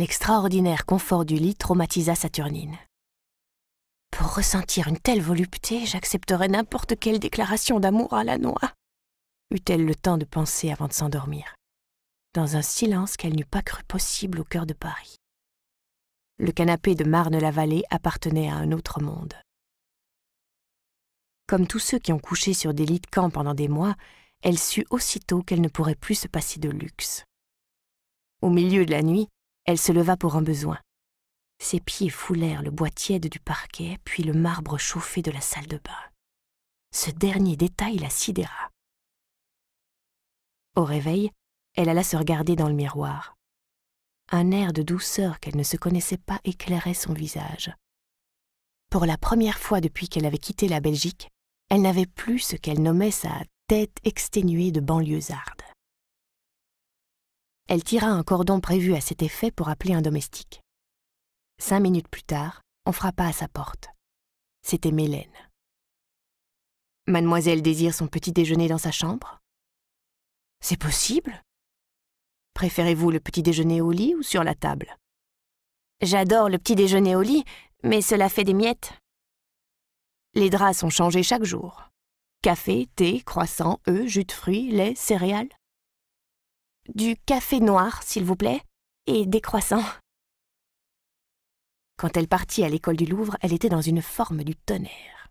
L'extraordinaire confort du lit traumatisa Saturnine. Pour ressentir une telle volupté, j'accepterais n'importe quelle déclaration d'amour à la noix, eut-elle le temps de penser avant de s'endormir, dans un silence qu'elle n'eût pas cru possible au cœur de Paris. Le canapé de Marne-la-Vallée appartenait à un autre monde. Comme tous ceux qui ont couché sur des lits de camp pendant des mois, elle sut aussitôt qu'elle ne pourrait plus se passer de luxe. Au milieu de la nuit, elle se leva pour un besoin. Ses pieds foulèrent le bois tiède du parquet, puis le marbre chauffé de la salle de bain. Ce dernier détail la sidéra. Au réveil, elle alla se regarder dans le miroir. Un air de douceur qu'elle ne se connaissait pas éclairait son visage. Pour la première fois depuis qu'elle avait quitté la Belgique, elle n'avait plus ce qu'elle nommait sa tête exténuée de banlieusarde. Elle tira un cordon prévu à cet effet pour appeler un domestique. 5 minutes plus tard, on frappa à sa porte. C'était Mélène. « Mademoiselle désire son petit déjeuner dans sa chambre ?»« C'est possible ? Préférez-vous le petit déjeuner au lit ou sur la table ?»« J'adore le petit déjeuner au lit, mais cela fait des miettes. » Les draps sont changés chaque jour. Café, thé, croissant, œufs, jus de fruits, lait, céréales. Du café noir, s'il vous plaît, et des croissants. Quand elle partit à l'école du Louvre, elle était dans une forme du tonnerre.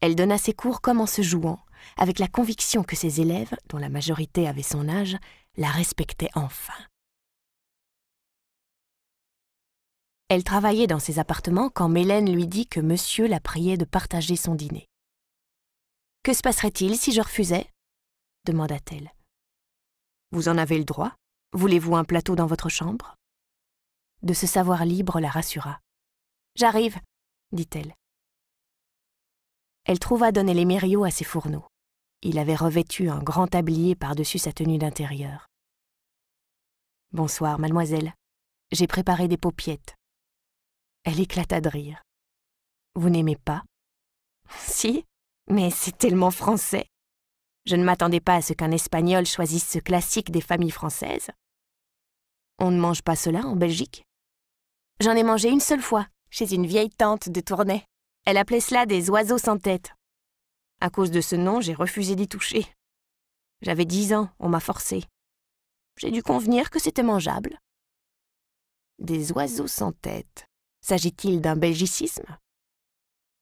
Elle donna ses cours comme en se jouant, avec la conviction que ses élèves, dont la majorité avait son âge, la respectaient enfin. Elle travaillait dans ses appartements quand Mélène lui dit que monsieur la priait de partager son dîner. « Que se passerait-il si je refusais ?» demanda-t-elle. « Vous en avez le droit. Voulez-vous un plateau dans votre chambre ?» De se savoir libre la rassura. « J'arrive, » dit-elle. Elle trouva Don Elemerio à ses fourneaux. Il avait revêtu un grand tablier par-dessus sa tenue d'intérieur. « Bonsoir, mademoiselle. J'ai préparé des paupiettes. » Elle éclata de rire. « Vous n'aimez pas ?»« Si, mais c'est tellement français. Je ne m'attendais pas à ce qu'un Espagnol choisisse ce classique des familles françaises. On ne mange pas cela en Belgique ? J'en ai mangé une seule fois, chez une vieille tante de Tournai. Elle appelait cela des oiseaux sans tête. À cause de ce nom, j'ai refusé d'y toucher. J'avais 10 ans, on m'a forcé. J'ai dû convenir que c'était mangeable. » Des oiseaux sans tête. S'agit-il d'un belgicisme ?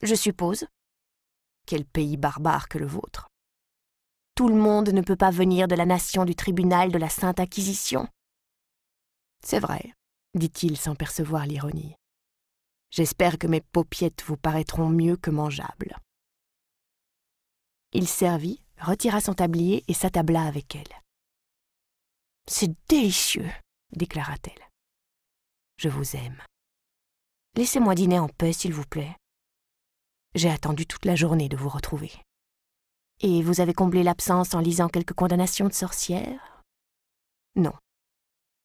Je suppose. Quel pays barbare que le vôtre. Tout le monde ne peut pas venir de la nation du tribunal de la Sainte Inquisition. C'est vrai, dit-il sans percevoir l'ironie. J'espère que mes paupiettes vous paraîtront mieux que mangeables. Il servit, retira son tablier et s'attabla avec elle. C'est délicieux, déclara-t-elle. Je vous aime. Laissez-moi dîner en paix, s'il vous plaît. J'ai attendu toute la journée de vous retrouver. Et vous avez comblé l'absence en lisant quelques condamnations de sorcières ? Non.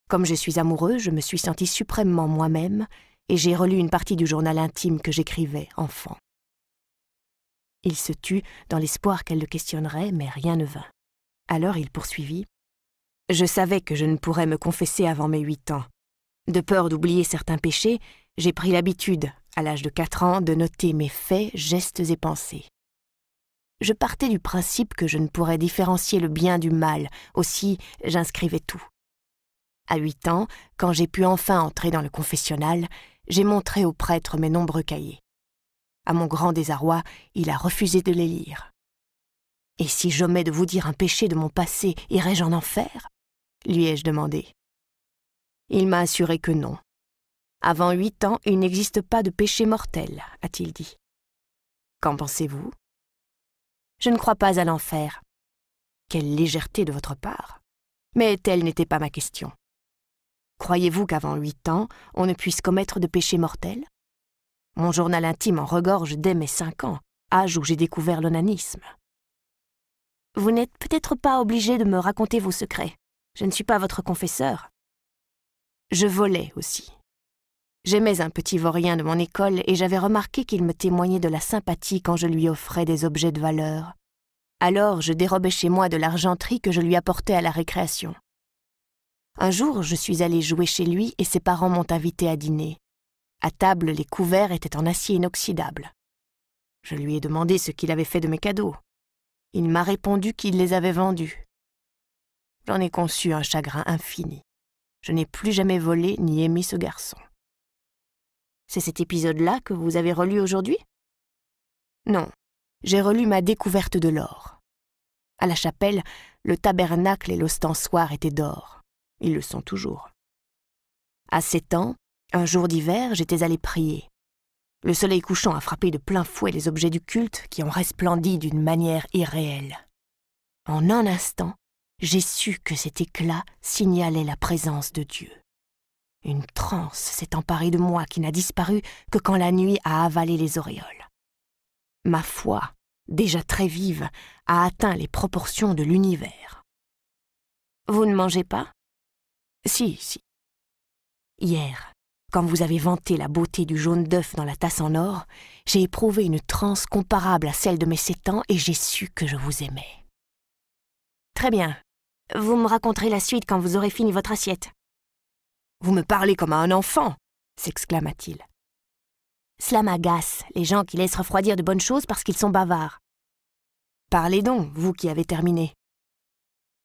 Comme je suis amoureux, je me suis senti suprêmement moi-même et j'ai relu une partie du journal intime que j'écrivais, enfant. Il se tut dans l'espoir qu'elle le questionnerait, mais rien ne vint. Alors il poursuivit. Je savais que je ne pourrais me confesser avant mes 8 ans. De peur d'oublier certains péchés, j'ai pris l'habitude, à l'âge de 4 ans, de noter mes faits, gestes et pensées. Je partais du principe que je ne pourrais différencier le bien du mal, aussi j'inscrivais tout. À 8 ans, quand j'ai pu enfin entrer dans le confessionnal, j'ai montré au prêtre mes nombreux cahiers. À mon grand désarroi, il a refusé de les lire. « Et si j'omets de vous dire un péché de mon passé, irais-je en enfer ?» lui ai-je demandé. Il m'a assuré que non. Avant 8 ans, il n'existe pas de péché mortel, a-t-il dit. Qu'en pensez-vous ? Je ne crois pas à l'enfer. Quelle légèreté de votre part. Mais telle n'était pas ma question. Croyez-vous qu'avant 8 ans, on ne puisse commettre de péché mortel ? Mon journal intime en regorge dès mes 5 ans, âge où j'ai découvert l'onanisme. Vous n'êtes peut-être pas obligé de me raconter vos secrets. Je ne suis pas votre confesseur. Je volais aussi. J'aimais un petit vaurien de mon école et j'avais remarqué qu'il me témoignait de la sympathie quand je lui offrais des objets de valeur. Alors je dérobais chez moi de l'argenterie que je lui apportais à la récréation. Un jour, je suis allée jouer chez lui et ses parents m'ont invité à dîner. À table, les couverts étaient en acier inoxydable. Je lui ai demandé ce qu'il avait fait de mes cadeaux. Il m'a répondu qu'il les avait vendus. J'en ai conçu un chagrin infini. Je n'ai plus jamais volé ni aimé ce garçon. C'est cet épisode-là que vous avez relu aujourd'hui? Non, j'ai relu ma découverte de l'or. À la chapelle, le tabernacle et l'ostensoir étaient d'or. Ils le sont toujours. À 7 ans, un jour d'hiver, j'étais allée prier. Le soleil couchant a frappé de plein fouet les objets du culte qui ont resplendi d'une manière irréelle. En un instant, j'ai su que cet éclat signalait la présence de Dieu. Une transe s'est emparée de moi qui n'a disparu que quand la nuit a avalé les auréoles. Ma foi, déjà très vive, a atteint les proportions de l'univers. Vous ne mangez pas? Si. Hier, quand vous avez vanté la beauté du jaune d'œuf dans la tasse en or, j'ai éprouvé une transe comparable à celle de mes 7 ans et j'ai su que je vous aimais. Très bien. Vous me raconterez la suite quand vous aurez fini votre assiette. Vous me parlez comme à un enfant, s'exclama-t-il. Cela m'agace, les gens qui laissent refroidir de bonnes choses parce qu'ils sont bavards. Parlez donc, vous qui avez terminé.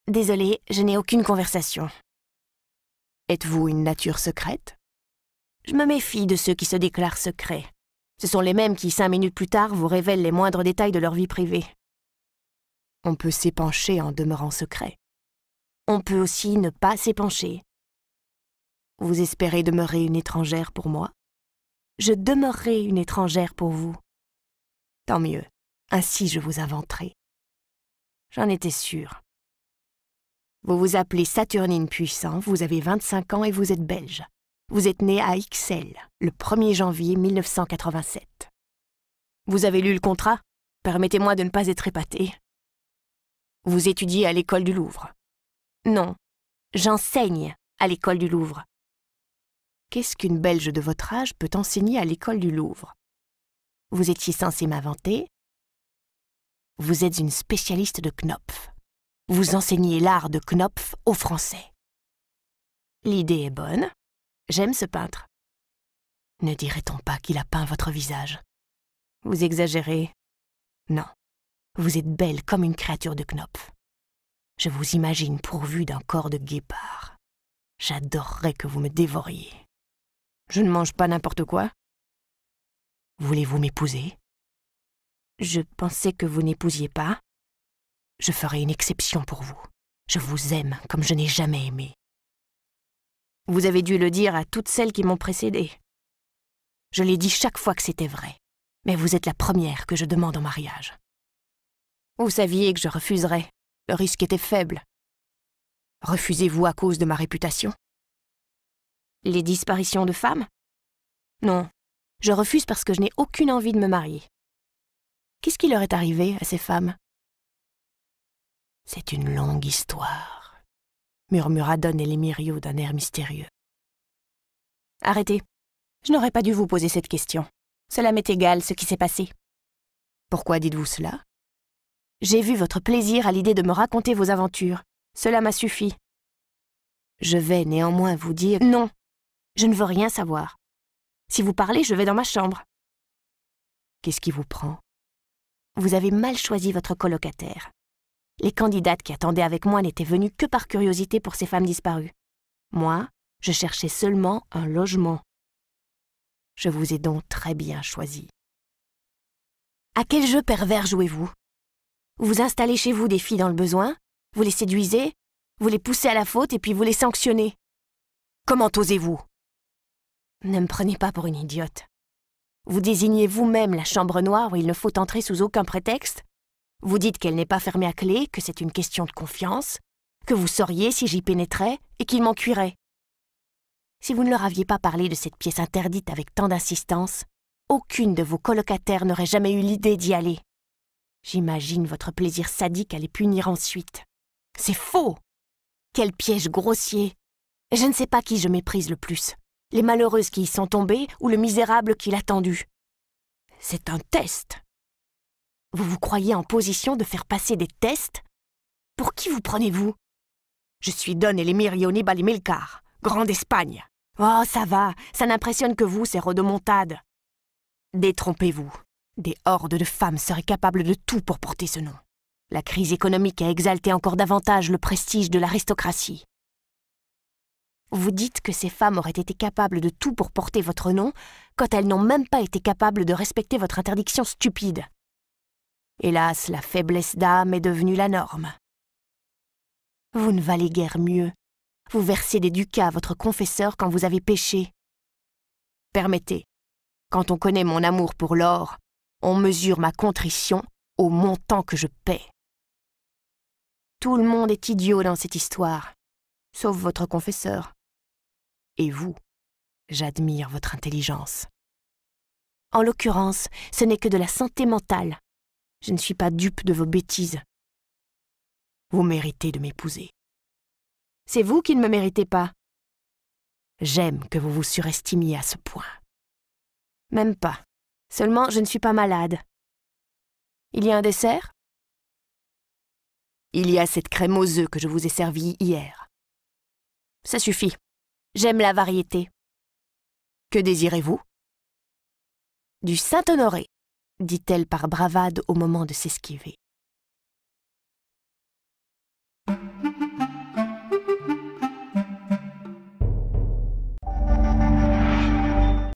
Désolée, je n'ai aucune conversation. Êtes-vous une nature secrète? Je me méfie de ceux qui se déclarent secrets. Ce sont les mêmes qui, 5 minutes plus tard, vous révèlent les moindres détails de leur vie privée. On peut s'épancher en demeurant secret. On peut aussi ne pas s'épancher. Vous espérez demeurer une étrangère pour moi? Je demeurerai une étrangère pour vous. Tant mieux, ainsi je vous inventerai. J'en étais sûre. Vous vous appelez Saturnine Puissant, vous avez 25 ans et vous êtes belge. Vous êtes né à Ixelles, le 1er janvier 1987. Vous avez lu le contrat? Permettez-moi de ne pas être épatée. Vous étudiez à l'école du Louvre? Non, j'enseigne à l'école du Louvre. Qu'est-ce qu'une Belge de votre âge peut enseigner à l'école du Louvre? Vous étiez censé m'inventer? Vous êtes une spécialiste de Knopf. Vous enseignez l'art de Knopf aux Français. L'idée est bonne. J'aime ce peintre. Ne dirait-on pas qu'il a peint votre visage? Vous exagérez. Non, vous êtes belle comme une créature de Knopf. Je vous imagine pourvue d'un corps de guépard. J'adorerais que vous me dévoriez. Je ne mange pas n'importe quoi. Voulez-vous m'épouser? Je pensais que vous n'épousiez pas. Je ferai une exception pour vous. Je vous aime comme je n'ai jamais aimé. Vous avez dû le dire à toutes celles qui m'ont précédé. Je l'ai dit chaque fois que c'était vrai, mais vous êtes la première que je demande en mariage. Vous saviez que je refuserais. Le risque était faible. Refusez-vous à cause de ma réputation? Les disparitions de femmes? Non, je refuse parce que je n'ai aucune envie de me marier. Qu'est-ce qui leur est arrivé à ces femmes? C'est une longue histoire, murmura Don Elemirio d'un air mystérieux. Arrêtez, je n'aurais pas dû vous poser cette question. Cela m'est égal ce qui s'est passé. Pourquoi dites-vous cela? J'ai vu votre plaisir à l'idée de me raconter vos aventures. Cela m'a suffi. Je vais néanmoins vous dire non. Je ne veux rien savoir. Si vous parlez, je vais dans ma chambre. Qu'est-ce qui vous prend? Vous avez mal choisi votre colocataire. Les candidates qui attendaient avec moi n'étaient venues que par curiosité pour ces femmes disparues. Moi, je cherchais seulement un logement. Je vous ai donc très bien choisi. À quel jeu pervers jouez-vous? Vous installez chez vous des filles dans le besoin, vous les séduisez, vous les poussez à la faute et puis vous les sanctionnez. Comment osez-vous? Ne me prenez pas pour une idiote. Vous désignez vous-même la chambre noire où il ne faut entrer sous aucun prétexte. Vous dites qu'elle n'est pas fermée à clé, que c'est une question de confiance, que vous sauriez si j'y pénétrais et qu'il m'encuirait. Si vous ne leur aviez pas parlé de cette pièce interdite avec tant d'insistance, aucune de vos colocataires n'aurait jamais eu l'idée d'y aller. J'imagine votre plaisir sadique à les punir ensuite. C'est faux! Quel piège grossier! Je ne sais pas qui je méprise le plus, les malheureuses qui y sont tombées ou le misérable qui l'a tendu. C'est un test. Vous vous croyez en position de faire passer des tests? Pour qui vous prenez-vous? Je suis Don Elimir Balimilcar, grand d'Espagne. Oh, ça va, ça n'impressionne que vous, ces rodomontades. Détrompez-vous. Des hordes de femmes seraient capables de tout pour porter ce nom. La crise économique a exalté encore davantage le prestige de l'aristocratie. Vous dites que ces femmes auraient été capables de tout pour porter votre nom, quand elles n'ont même pas été capables de respecter votre interdiction stupide. Hélas, la faiblesse d'âme est devenue la norme. Vous ne valez guère mieux. Vous versez des ducats à votre confesseur quand vous avez péché. Permettez, quand on connaît mon amour pour l'or, on mesure ma contrition au montant que je paie. Tout le monde est idiot dans cette histoire, sauf votre confesseur. Et vous, j'admire votre intelligence. En l'occurrence, ce n'est que de la santé mentale. Je ne suis pas dupe de vos bêtises. Vous méritez de m'épouser. C'est vous qui ne me méritez pas. J'aime que vous vous surestimiez à ce point. Même pas. Seulement, je ne suis pas malade. Il y a un dessert? Il y a cette crème aux œufs que je vous ai servie hier. Ça suffit. J'aime la variété. Que désirez-vous? Du Saint-Honoré, dit-elle par bravade au moment de s'esquiver.